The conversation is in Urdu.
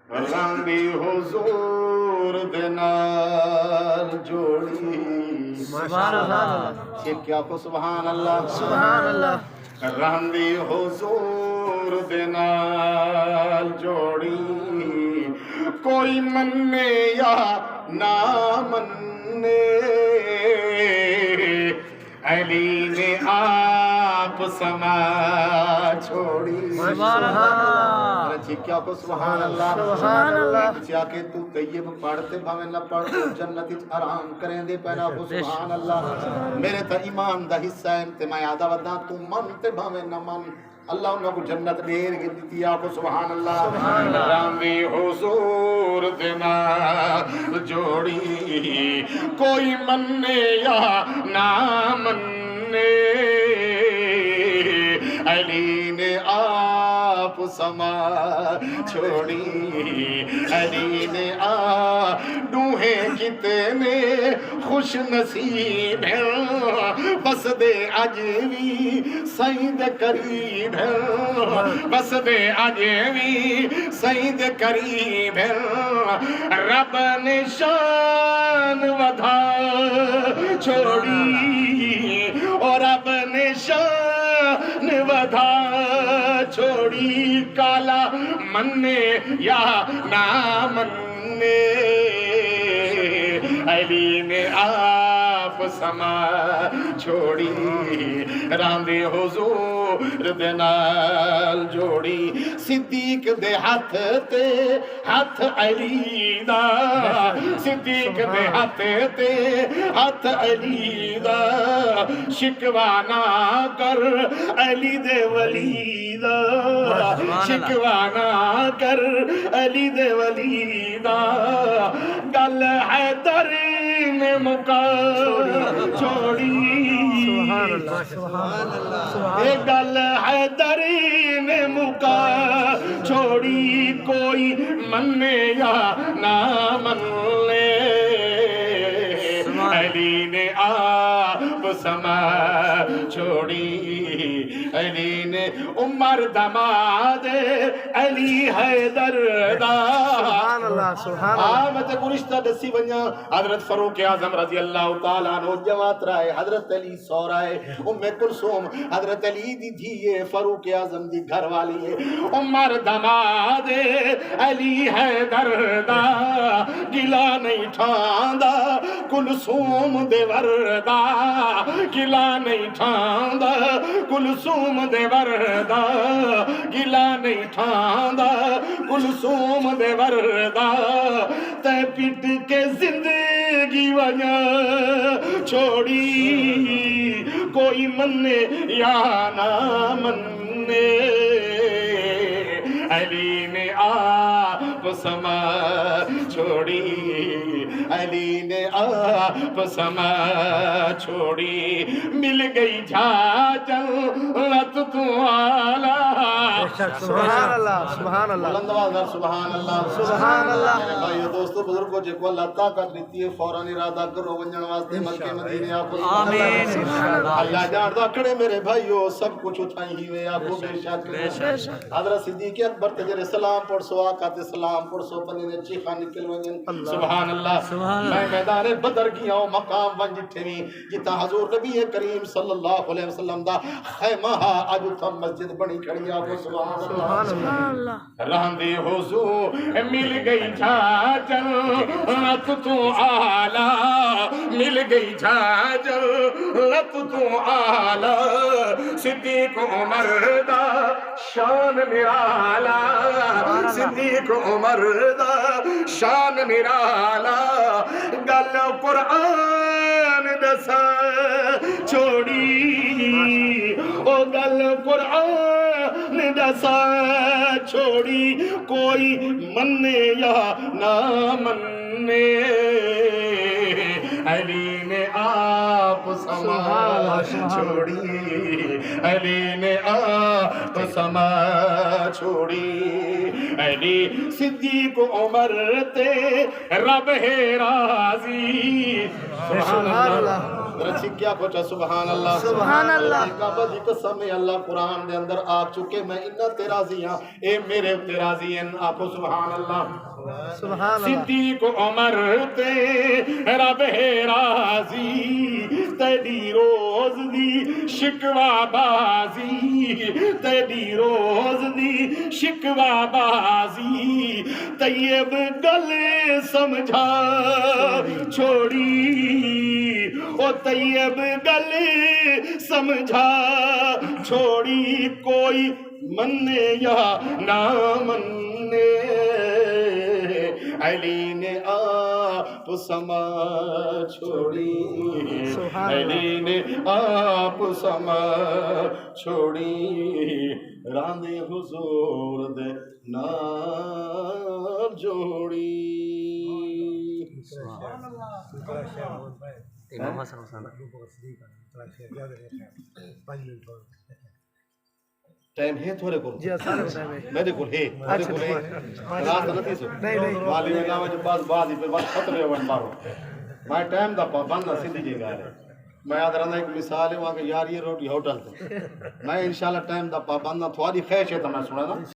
رنگی حضور دے نال جوڑی سبحان اللہ چیک کیا کو سبحان اللہ سبحان اللہ رنگی حضور دے نال جوڑی کوئی مننے یا نہ مننے علی نے آپ سما چھوڑی سبحان اللہ کیا کو سبحان اللہ سبحان اللہ چاہ کہ تو طیب پڑھتے بھاوے نہ پڑھ تو جنت آرام کریں دے پینا کو سبحان اللہ میرے تا ایمان دا حصہ ہے تے میں آدھا ودا تو من تے بھاوے نہ من اللہ انہوں کو جنت دیر کی دیتی آکو سبحان اللہ رامی حضور دینا جوڑی کوئی مننے یا نہ مننے علی نے آپ سما چھوڑی علی نے ڈوہیں کتنے خوش نصیب ہیں بس دے عجوی سید قریب ہیں بس دے عجوی سید قریب ہیں رب نے شان ودھا چھوڑی اور رب نے شان ودھا چھوڑی کالا مننے یا نہ مننے علی نے آپ سما چھوڑی راندے حضور دے نال جوڑی صدیق دے ہاتھ تے ہاتھ علی دا صدیق دے ہاتھ تے ہاتھ علی دا شکوا نہ کر علی دے ولی دا شکوا نہ کر علی دے ولی دا گل حیدر نے مکا چھوڑی سبحان اللہ اے گل حیدر نے مکا چھوڑی کوئی مننے یا نہ مننے علی نے آپ سما چھوڑی علی نے عمر دماد علی حیدر دا سبحان اللہ سبحان اللہ آمد گرشتہ دسی ونیا حضرت فاروق اعظم رضی اللہ تعالیٰ عنہ جوات رائے حضرت علی سو رائے کلثوم حضرت علی دی دھیے فاروق اعظم دی گھر والی ہے عمر دماد علی حیدر دا گلا نہیں ٹھاندا کلثوم دے وردا گلا نہیں ٹھاندا کلثوم دے وردا گلا نہیں ٹھاندا کلثوم دے وردا تے پٹ کے زندگی ونیا چھوڑی کوئی مننے یا نہ مننے علی نے آپ سما چھوڑی علی نے آپ سما چھوڑی مل گئی جھاجل تو آلہ سبحان اللہ سبحان اللہ بلند آواز سبحان اللہ سبحان اللہ میرے بھائیو دوستو بزرگوں جے کو اللہ طاقت دیتی ہے فوراً ارادہ کرو ونجن واسطے مکے مدینے آپ کو آمین اللہ جان دو اکڑے میرے بھائیو سب کچھ اٹھائی ہی ہوئے آپ کو بے شک حضرت صدیق اکبر تجرے سلام پڑھ سو آقا تے سلام پڑھ سو بندے نے چیخا نکل ونجن سبحان اللہ میں میدان بدر گیا ہوں مقام ونج ٹھوی جتا حضور نبی کریم صلی اللہ علیہ وسلم دا خیمہ آج تم مسجد بنی کھڑی آپ کو سبحان اللہ راندے حضور مل گئی جھاجل لت تو آلہ مل گئی جھاجل لت تو آلہ صدیق عمر دا شان نرالا صدیق عمر دا شان نرالا گل قرآن دسا چھوڑی او گل قرآن دسا چھوڑی کوئی مننے یا نہ مننے علی نے آپ سما چھوڑی علی نے آپ سما چھوڑی علی صدیق عمر تے رب ہے راضی سبحان اللہ رچی کیا کچھ سبحان اللہ سبحان اللہ کعبہ دی قسم ہے اللہ قرآن دے اندر آ چکے میں انہاں تے راضی ہاں اے میرے تے راضی ہیں آکھو سبحان اللہ سبحان اللہ صدیق عمر تے رب راضی تیری روز دی شکوا بازی تیری روز دی شکوا بازی طیب گل سمجھا چھوڑی او طیب گل سمجھا چھوڑی کوئی مننے یا نہ مننے علی نے آپ سما چھوڑی علی نے آپ سما چھوڑی راندے حضور دے نال جوڑی امام حسن حسین ٹائم ہے تھوڑے کو جی سارے ٹائم ہے میرے کو ہے میرے کو ہے رات نہیں سو نہیں والی میں گاوں جو بعد ہی پہ وقت خطرے ون مارو میں ٹائم دا پابند سیدھی جی گا میں یاد رہنا ایک مثال ہے وہاں کہ یار یہ روٹی ہوٹل تے میں انشاءاللہ ٹائم دا پابند تھوڑی خواہش ہے تو میں سنا نا